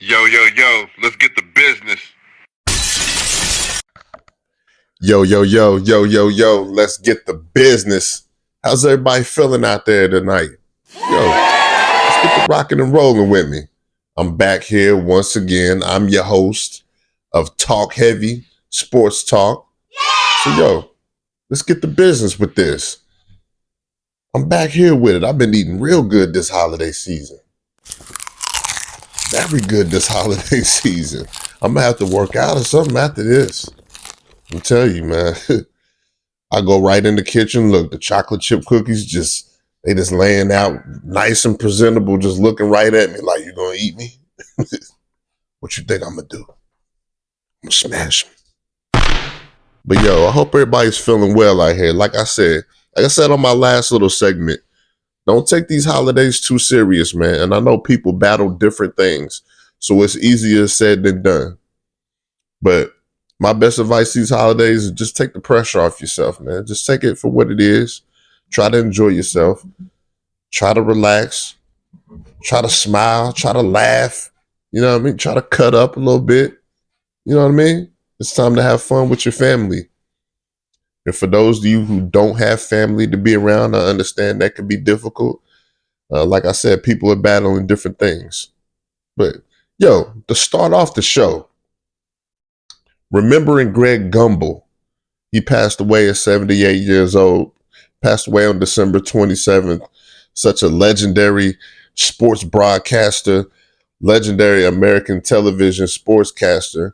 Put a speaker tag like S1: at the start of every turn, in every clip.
S1: Yo, let's get the business.
S2: Yo, let's get the business. How's everybody feeling out there tonight? Let's get the rocking and rolling with me. I'm back here once again. I'm your host of Talk Heavy Sports Talk. So, let's get the business with this. I'm back here with it. I've been eating real good this holiday season. Very good this holiday season. I'm going to have to work out or something after this. I'm telling you, man. I go right in the kitchen. Look, the chocolate chip cookies they just laying out nice and presentable, just looking right at me like, you gonna eat me? What you think I'm gonna do? I'm gonna smash them. But I hope everybody's feeling well out here. Like I said on my last little segment, don't take these holidays too serious, man. And I know people battle different things, so it's easier said than done. But my best advice these holidays is just take the pressure off yourself, man. Just take it for what it is. Try to enjoy yourself. Try to relax. Try to smile. Try to laugh. You know what I mean? Try to cut up a little bit. You know what I mean? It's time to have fun with your family. And for those of you who don't have family to be around, I understand that can be difficult. Like I said, people are battling different things. But, to start off the show, remembering Greg Gumbel. He passed away at 78 years old. Passed away on December 27th. Such a legendary sports broadcaster, legendary American television sportscaster.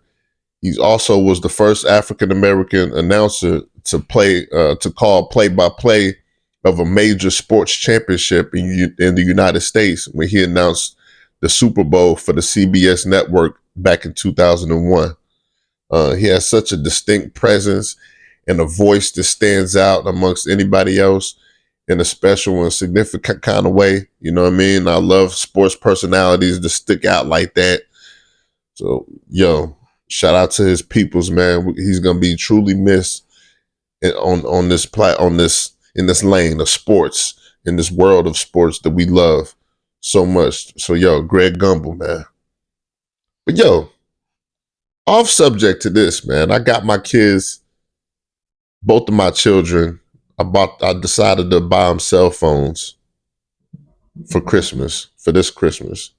S2: He also was the first African-American announcer to call play-by-play of a major sports championship in the United States when he announced the Super Bowl for the CBS network back in 2001. He has such a distinct presence and a voice that stands out amongst anybody else in a special and significant kind of way. You know what I mean? I love sports personalities that stick out like that. So, shout out to his peoples, man. He's gonna be truly missed in this lane of sports, in this world of sports that we love so much. So, Greg Gumbel, man. But off subject to this, man, I got my kids, both of my children, I decided to buy them cell phones for this Christmas.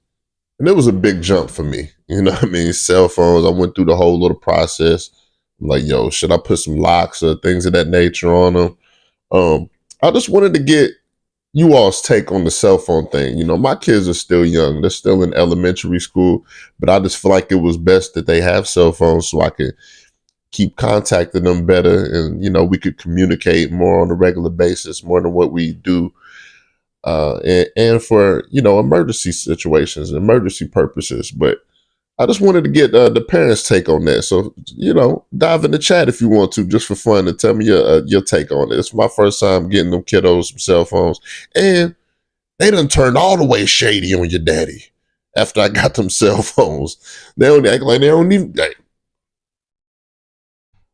S2: And it was a big jump for me. You know what I mean? Cell phones, I went through the whole little process. I'm like, should I put some locks or things of that nature on them? I just wanted to get you all's take on the cell phone thing. My kids are still young. They're still in elementary school, but I just feel like it was best that they have cell phones so I could keep contacting them better and, we could communicate more on a regular basis, more than what we do. And for, emergency situations, emergency purposes. But I just wanted to get the parents' take on that. So, dive in the chat if you want to, just for fun, and tell me your take on it. It's my first time getting them kiddos some cell phones. And they done turned all the way shady on your daddy after I got them cell phones. They don't act like they don't even...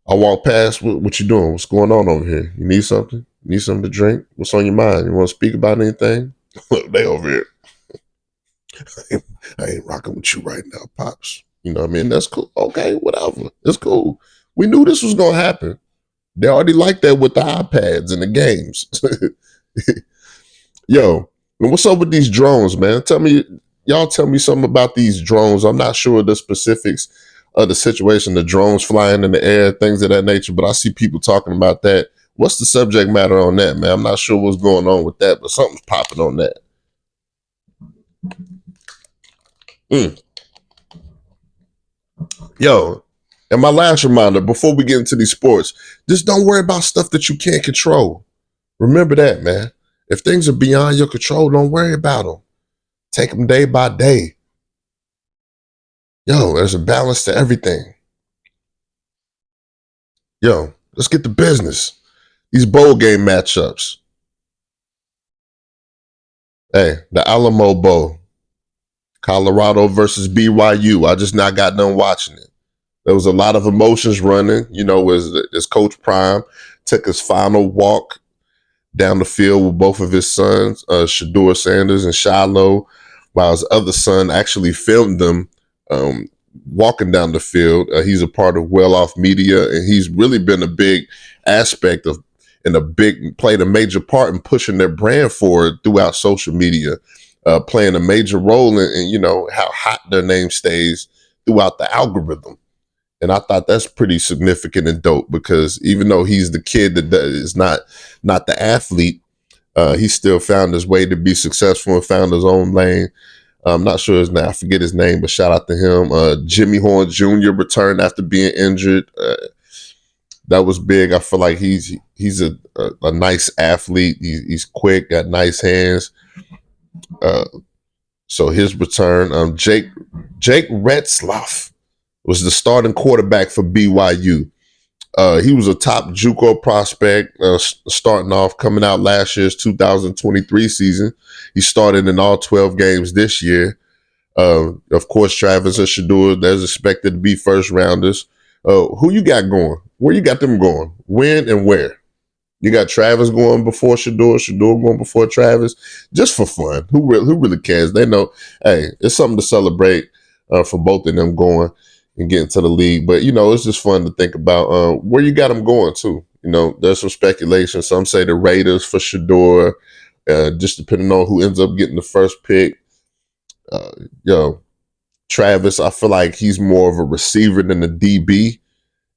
S2: I walk past, what you doing? What's going on over here? You need something? You need something to drink? What's on your mind? You want to speak about anything? Look, they over here. I ain't rocking with you right now, Pops. You know what I mean? That's cool. Okay, whatever. It's cool. We knew this was going to happen. They already like that with the iPads and the games. What's up with these drones, man? Tell me something about these drones. I'm not sure the specifics of the situation, the drones flying in the air, things of that nature, but I see people talking about that. What's the subject matter on that, man? I'm not sure what's going on with that, but something's popping on that. And my last reminder, before we get into these sports, just don't worry about stuff that you can't control. Remember that, man. If things are beyond your control, don't worry about them. Take them day by day. There's a balance to everything. Let's get to business. These bowl game matchups. Hey, the Alamo Bowl. Colorado versus BYU. I just not got done watching it. There was a lot of emotions running, as Coach Prime took his final walk down the field with both of his sons, Shador Sanders and Shiloh, while his other son actually filmed them walking down the field. He's a part of Well Off Media, and he's really been a big aspect of played a major part in pushing their brand forward throughout social media, playing a major role in how hot their name stays throughout the algorithm. And I thought that's pretty significant and dope, because even though he's the kid that is not the athlete, he still found his way to be successful and found his own lane. I'm not sure his name. I forget his name, but shout out to him. Jimmy Horn Jr. returned after being injured. That was big. I feel like he's a nice athlete. He's quick, got nice hands. So his return. Jake Retzlaff was the starting quarterback for BYU. He was a top JUCO prospect, starting off, coming out last year's 2023 season. He started in all 12 games this year. Of course, Travis and Shedeur, there's expected to be first rounders. Who you got going? Where you got them going? When and where? You got Travis going before Shedeur going before Travis, just for fun. Who really cares? They know, hey, it's something to celebrate for both of them going and getting to the league. But, it's just fun to think about where you got them going to. There's some speculation. Some say the Raiders for Shedeur, just depending on who ends up getting the first pick. Travis, I feel like he's more of a receiver than a DB.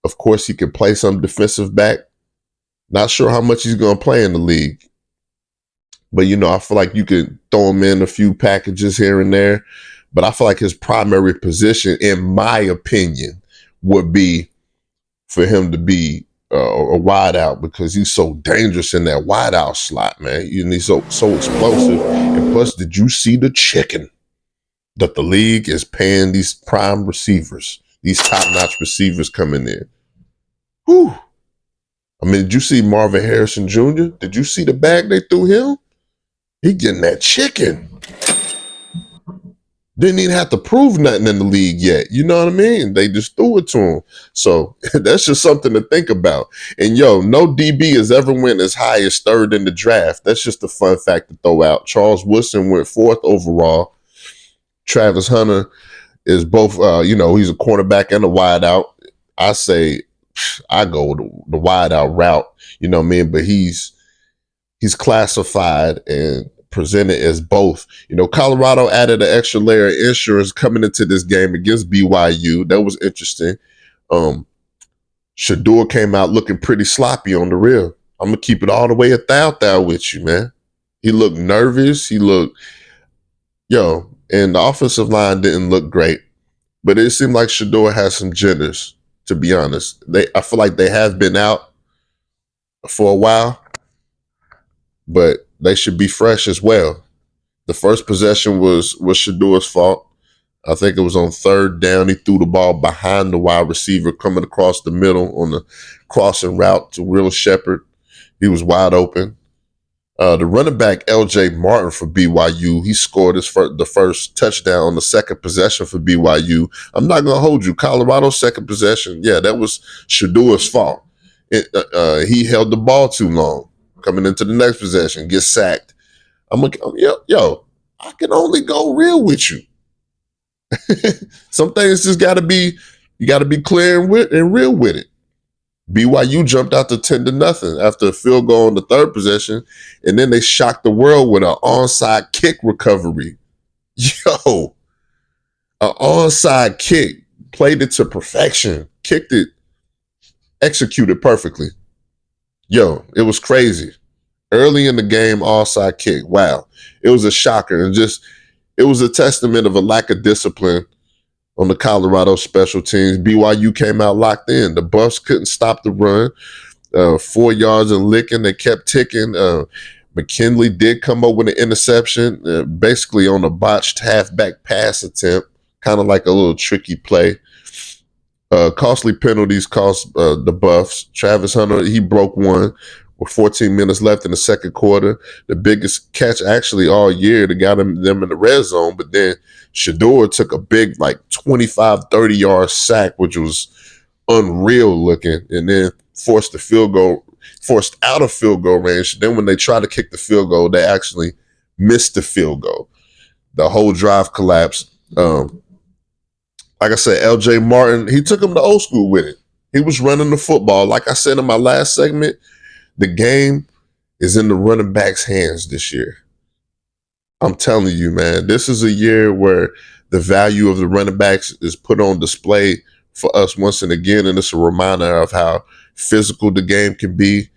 S2: Of course, he can play some defensive back. Not sure how much he's going to play in the league. But, I feel like you could throw him in a few packages here and there. But I feel like his primary position, in my opinion, would be for him to be a wideout, because he's so dangerous in that wideout slot, man. And he's so explosive. And plus, did you see the chicken that the league is paying these prime receivers, these top-notch receivers coming in? Whew. I mean, did you see Marvin Harrison Jr.? Did you see the bag they threw him? He getting that chicken. Didn't even have to prove nothing in the league yet. You know what I mean? They just threw it to him. So that's just something to think about. And no DB has ever went as high as third in the draft. That's just a fun fact to throw out. Charles Woodson went fourth overall. Travis Hunter is both, he's a cornerback and a wideout. I say I go the wideout route, you know what I mean? But he's classified and presented as both. Colorado added an extra layer of insurance coming into this game against BYU. That was interesting. Shedeur came out looking pretty sloppy on the real. I'm going to keep it all the way a thou with you, man. He looked nervous. And the offensive line didn't look great, but it seemed like Shedeur has some jitters, to be honest. I feel like they have been out for a while, but they should be fresh as well. The first possession was Shadeur's fault. I think it was on third down. He threw the ball behind the wide receiver coming across the middle on the crossing route to Will Shepard. He was wide open. The running back, L.J. Martin for BYU, he scored the first touchdown on the second possession for BYU. I'm not going to hold you. Colorado's second possession, that was Shadeur's fault. He held the ball too long. Coming into the next possession, gets sacked. I can only go real with you. Some things just got to be clear and real with it. BYU jumped out to 10-0 after a field goal on the third possession, and then they shocked the world with an onside kick recovery. An onside kick, played it to perfection, kicked it, executed perfectly. It was crazy. Early in the game, onside kick. Wow. It was a shocker. And it was a testament of a lack of discipline on the Colorado special teams. BYU came out locked in. The Buffs couldn't stop the run. 4 yards and licking. They kept ticking. McKinley did come up with an interception, basically on a botched halfback pass attempt, kind of like a little tricky play. Costly penalties cost the Buffs. Travis Hunter, he broke one with 14 minutes left in the second quarter. The biggest catch actually all year that got them in the red zone. But then Shedeur took a big 25, 30-yard sack, which was unreal looking, and then forced out of field goal range. Then when they tried to kick the field goal, they actually missed the field goal. The whole drive collapsed. like I said, LJ Martin, he took him to old school with it. He was running the football. Like I said in my last segment, the game is in the running back's hands this year. I'm telling you, man, this is a year where the value of the running backs is put on display for us once and again. And it's a reminder of how physical the game can be.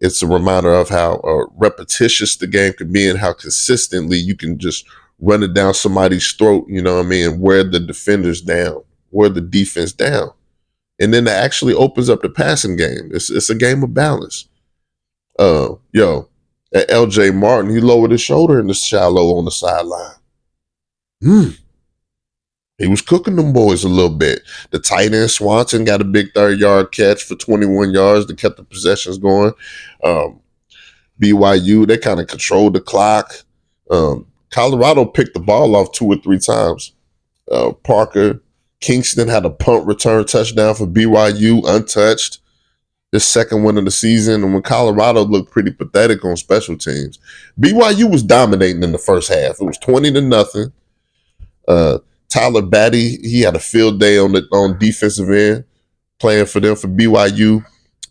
S2: It's a reminder of how repetitious the game can be and how consistently you can just run it down somebody's throat, you know what I mean, and wear the defenders down, wear the defense down. And then that actually opens up the passing game. It's a game of balance. At LJ Martin, he lowered his shoulder in the shallow on the sideline. He was cooking them boys a little bit. The tight end Swanson got a big 30-yard catch for 21 yards to keep the possessions going. BYU, they kind of controlled the clock. Colorado picked the ball off 2 or 3 times. Parker Kingston had a punt return touchdown for BYU, untouched. His second win of the season. And when Colorado looked pretty pathetic on special teams, BYU was dominating in the first half. It was 20-0. Tyler Batty, he had a field day on defensive end, playing for them for BYU.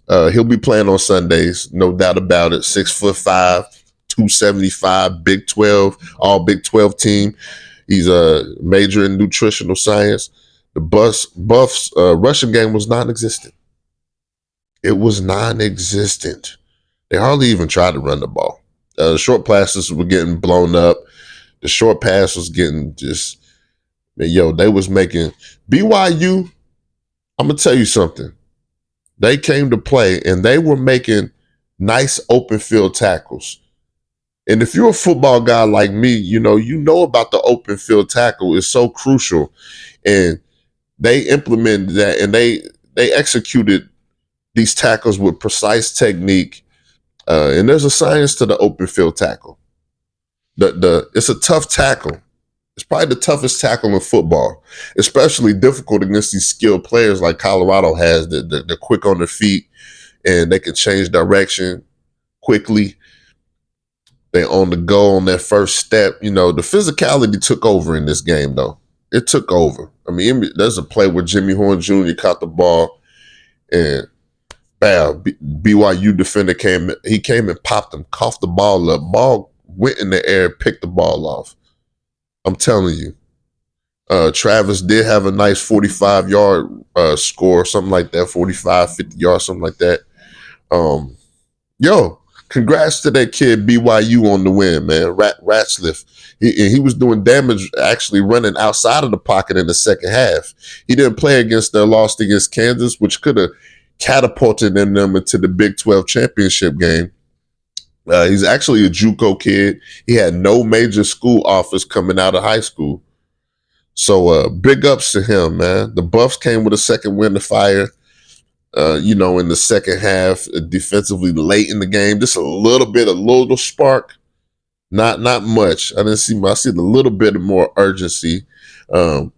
S2: He'll be playing on Sundays, no doubt about it. 6'5", 275, Big 12, all Big 12 team. He's a major in nutritional science. The Buffs rushing game was non-existent. It was non-existent. They hardly even tried to run the ball. The short passes were getting blown up. The short pass was getting just, they was making BYU. I'm going to tell you something. They came to play and they were making nice open field tackles. And if you're a football guy like me, you know about the open field tackle is so crucial. And they implemented that and they executed these tackles with precise technique. And there's a science to the open field tackle. It's a tough tackle. It's probably the toughest tackle in football, especially difficult against these skilled players like Colorado has. They're quick on their feet and they can change direction quickly. They on the go on their first step. The physicality took over in this game, though. It took over. I mean, there's a play where Jimmy Horn Jr. caught the ball and bam, BYU defender came and popped him, coughed the ball up. Ball went in the air, picked the ball off. I'm telling you. Travis did have a nice 45-yard score, something like that, 45, 50 yards, something like that. Congrats to that kid BYU on the win, man. Ratzliff. He was doing damage actually running outside of the pocket in the second half. He didn't play against their loss against Kansas, which could have catapulted them into the Big 12 championship game. He's actually a JUCO kid. He had no major school offers coming out of high school. So big ups to him, man. The Buffs came with a second win to fire. In the second half, defensively late in the game, just a little spark, not much. I see a little bit of more urgency, but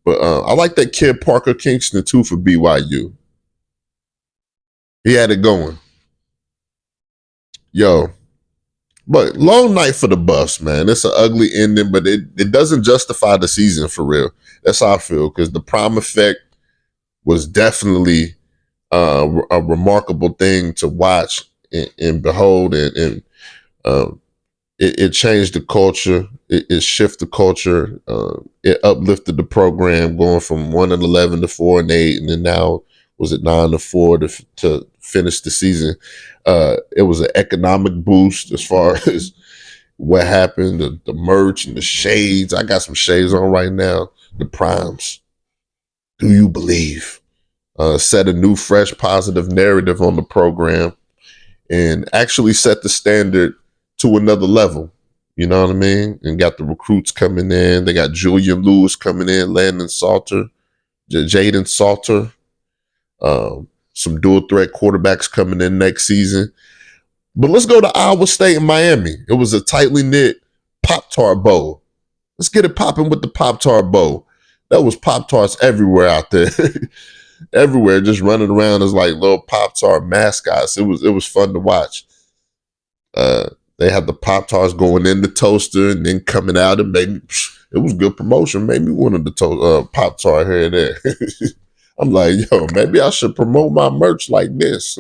S2: I like that kid Parker Kingston too for BYU. He had it going, But long night for the Buffs, man. It's an ugly ending, but it doesn't justify the season for real. That's how I feel, because the prime effect was definitely a remarkable thing to watch and behold, and it changed the culture. It shifted the culture. It uplifted the program, going from 1-11 to 4-8, and then now was it 9-4 to finish the season. It was an economic boost as far as what happened, the merch and the shades. I got some shades on right now. The primes. Do you believe? Set a new, fresh, positive narrative on the program and actually set the standard to another level. You know what I mean? And got the recruits coming in. They got Julian Lewis coming in, Landon Salter, Jaden Salter, some dual threat quarterbacks coming in next season. But let's go to Iowa State and Miami. It was a tightly knit Poptart Bowl. Let's get it popping with the Poptart Bowl. That was Pop-Tarts everywhere out there. Everywhere, just running around as like little Pop-Tart mascots. It was fun to watch. They had the Pop-Tarts going in the toaster and then coming out and it was good promotion. Made me one of the Pop-Tart here and there. I'm like, yo, maybe I should promote my merch like this.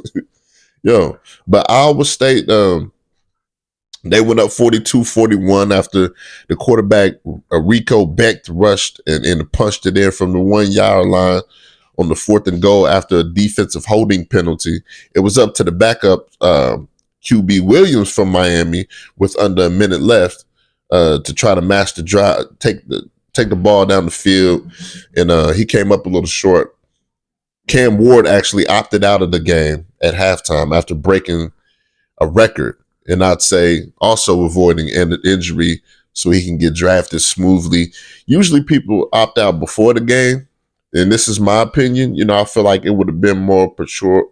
S2: Yo, but Iowa State, they went up 42-41 after the quarterback, Rico Beck, rushed and punched it in from the 1 yard line on the 4th and goal after a defensive holding penalty. It was up to the backup QB Williams from Miami with under a minute left to try to match the drive, take the ball down the field, and he came up a little short. Cam Ward actually opted out of the game at halftime after breaking a record, and I'd say also avoiding an injury so he can get drafted smoothly. Usually people opt out before the game, and this is my opinion. You know, I feel like it would have been more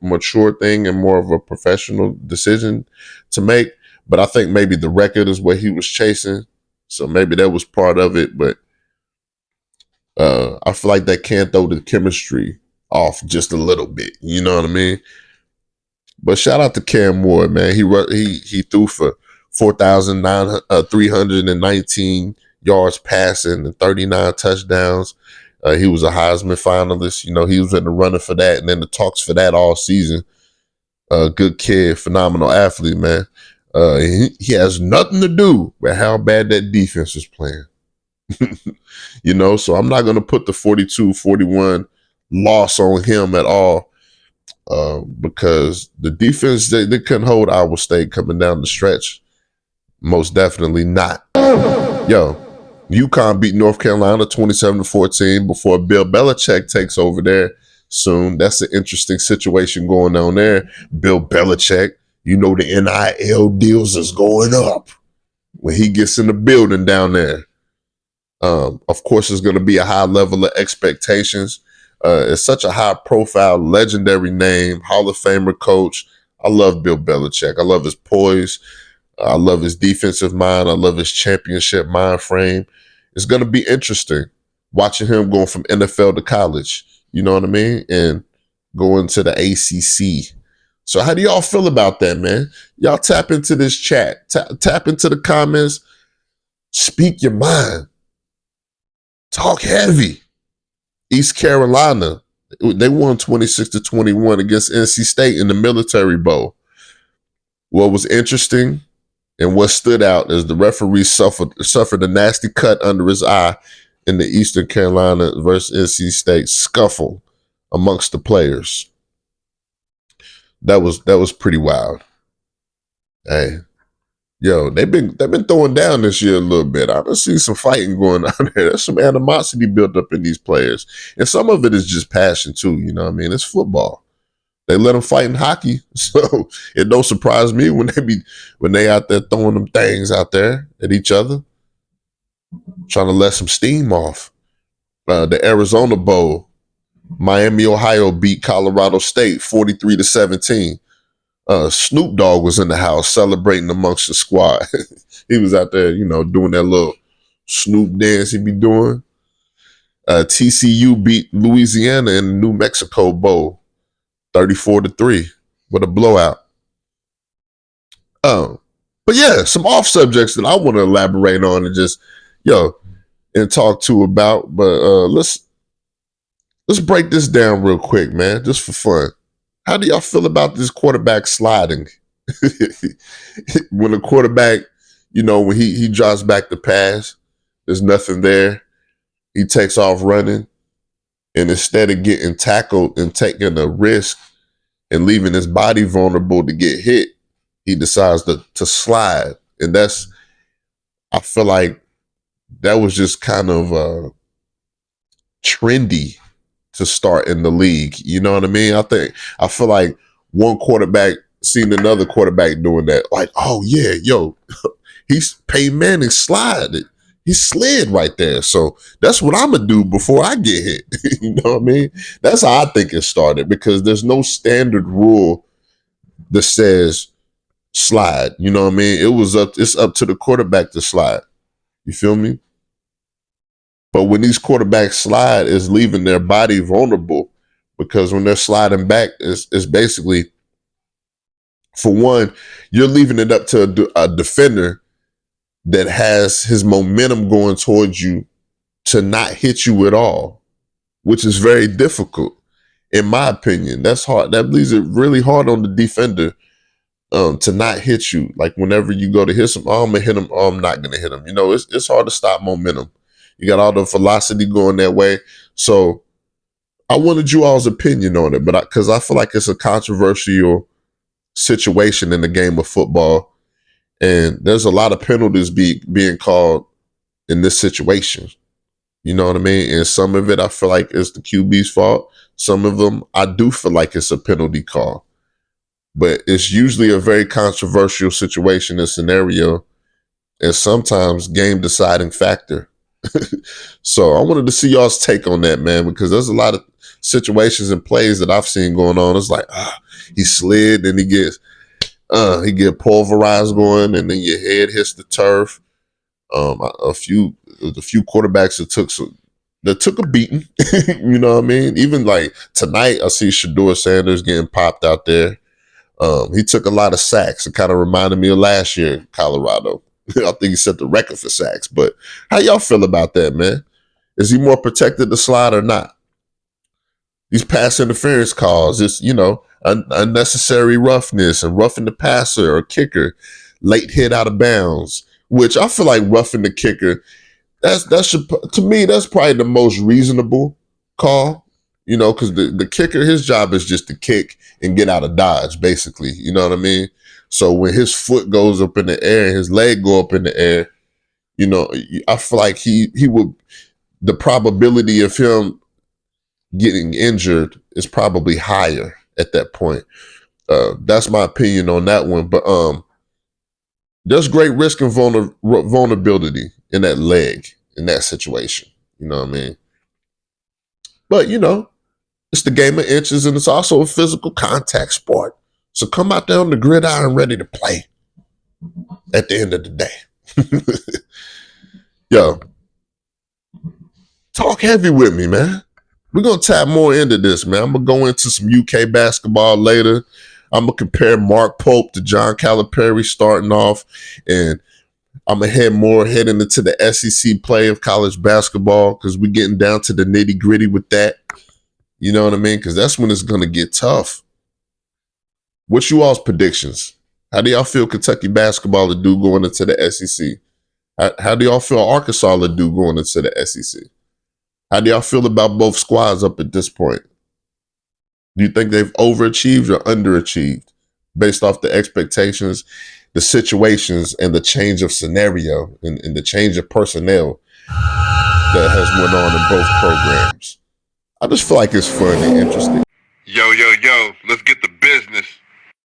S2: mature thing and more of a professional decision to make. But I think maybe the record is what he was chasing, so maybe that was part of it. But I feel like that can throw the chemistry off just a little bit. You know what I mean? But shout out to Cam Ward, man. He threw for 4,319 yards passing and 39 touchdowns. He was a Heisman finalist. You know, he was in the running for that, and then the talks for that all season. Good kid, phenomenal athlete, man. He has nothing to do with how bad that defense is playing. You know, so I'm not going to put the 42-41 loss on him at all because the defense, they couldn't hold Iowa State coming down the stretch. Most definitely not. Yo, UConn beat North Carolina 27-14 before Bill Belichick takes over there soon. That's an interesting situation going on there. Bill Belichick, you know the NIL deals is going up when he gets in the building down there. Of course, there's going to be a high level of expectations. It's such a high-profile, legendary name, Hall of Famer coach. I love Bill Belichick. I love his poise. I love his defensive mind. I love his championship mind frame. It's going to be interesting watching him going from NFL to college. You know what I mean? And going to the ACC. So how do y'all feel about that, man? Y'all tap into this chat. Tap into the comments. Speak your mind. Talk heavy. East Carolina, they won 26-21 against NC State in the Military Bowl. What was interesting and what stood out is the referee suffered a nasty cut under his eye in the Eastern Carolina versus NC State scuffle amongst the players. That was pretty wild. Hey, yo, they've been throwing down this year a little bit. I've seen some fighting going on there. There's some animosity built up in these players. And some of it is just passion too, you know what I mean? It's football. They let them fight in hockey. So it don't surprise me when they out there throwing them things out there at each other, trying to let some steam off. The Arizona Bowl, Miami, Ohio beat Colorado State 43-17. Snoop Dogg was in the house celebrating amongst the squad. He was out there, you know, doing that little Snoop dance he be doing. TCU beat Louisiana in the New Mexico Bowl 34-3 with a blowout. But yeah, some off subjects that I want to elaborate on and just, and talk to about. But let's break this down real quick, man, just for fun. How do y'all feel about this quarterback sliding? When the quarterback, when he drops back the pass, there's nothing there. He takes off running, and instead of getting tackled and taking a risk and leaving his body vulnerable to get hit, he decides to slide. And I feel like that was just kind of trendy to start in the league. You know what I mean? I feel like one quarterback seen another quarterback doing that. Like, oh yeah, he's Peyton Manning slided. He slid right there. So that's what I'm going to do before I get hit. You know what I mean? That's how I think it started, because there's no standard rule that says slide. You know what I mean? It's up to the quarterback to slide. You feel me? But when these quarterbacks slide, it's leaving their body vulnerable, because when they're sliding back, it's basically For one, you're leaving it up to a defender that has his momentum going towards you to not hit you at all, which is very difficult, in my opinion. That's hard. That leaves it really hard on the defender to not hit you. Like whenever you go to hit him, oh, I'm gonna hit him, oh, I'm not gonna hit him. You know, it's hard to stop momentum. You got all the velocity going that way. So I wanted you all's opinion on it, but because I feel like it's a controversial situation in the game of football, and there's a lot of penalties being called in this situation. You know what I mean? And some of it I feel like it's the QB's fault. Some of them I do feel like it's a penalty call. But it's usually a very controversial situation and scenario, and sometimes game deciding factor. So I wanted to see y'all's take on that, man, because there's a lot of situations and plays that I've seen going on. It's like, he slid and he get pulverized going, and then your head hits the turf. A few quarterbacks that took a beating. You know what I mean? Even like tonight, I see Shedeur Sanders getting popped out there. He took a lot of sacks. It kind of reminded me of last year in Colorado. I think he set the record for sacks. But how y'all feel about that, man? Is he more protected to slide or not? These pass interference calls, it's, unnecessary roughness and roughing the passer or kicker, late hit out of bounds, which I feel like roughing the kicker, to me, that's probably the most reasonable call, because the kicker, his job is just to kick and get out of dodge, basically. You know what I mean? So when his foot goes up in the air and his leg go up in the air, I feel like he would, the probability of him getting injured is probably higher at that point. That's my opinion on that one. But there's great risk and vulnerability in that leg, in that situation. You know what I mean? But, it's the game of inches, and it's also a physical contact sport. So come out there on the gridiron ready to play at the end of the day. Yo, talk heavy with me, man. We're going to tap more into this, man. I'm going to go into some UK basketball later. I'm going to compare Mark Pope to John Calipari starting off, and I'm going to head into the SEC play of college basketball because we're getting down to the nitty gritty with that. You know what I mean? Because that's when it's going to get tough. What's you all's predictions? How do y'all feel Kentucky basketball will do going into the SEC? How do y'all feel Arkansas will do going into the SEC? How do y'all feel about both squads up at this point? Do you think they've overachieved or underachieved based off the expectations, the situations, and the change of scenario and the change of personnel that has went on in both programs? I just feel like it's fun and interesting.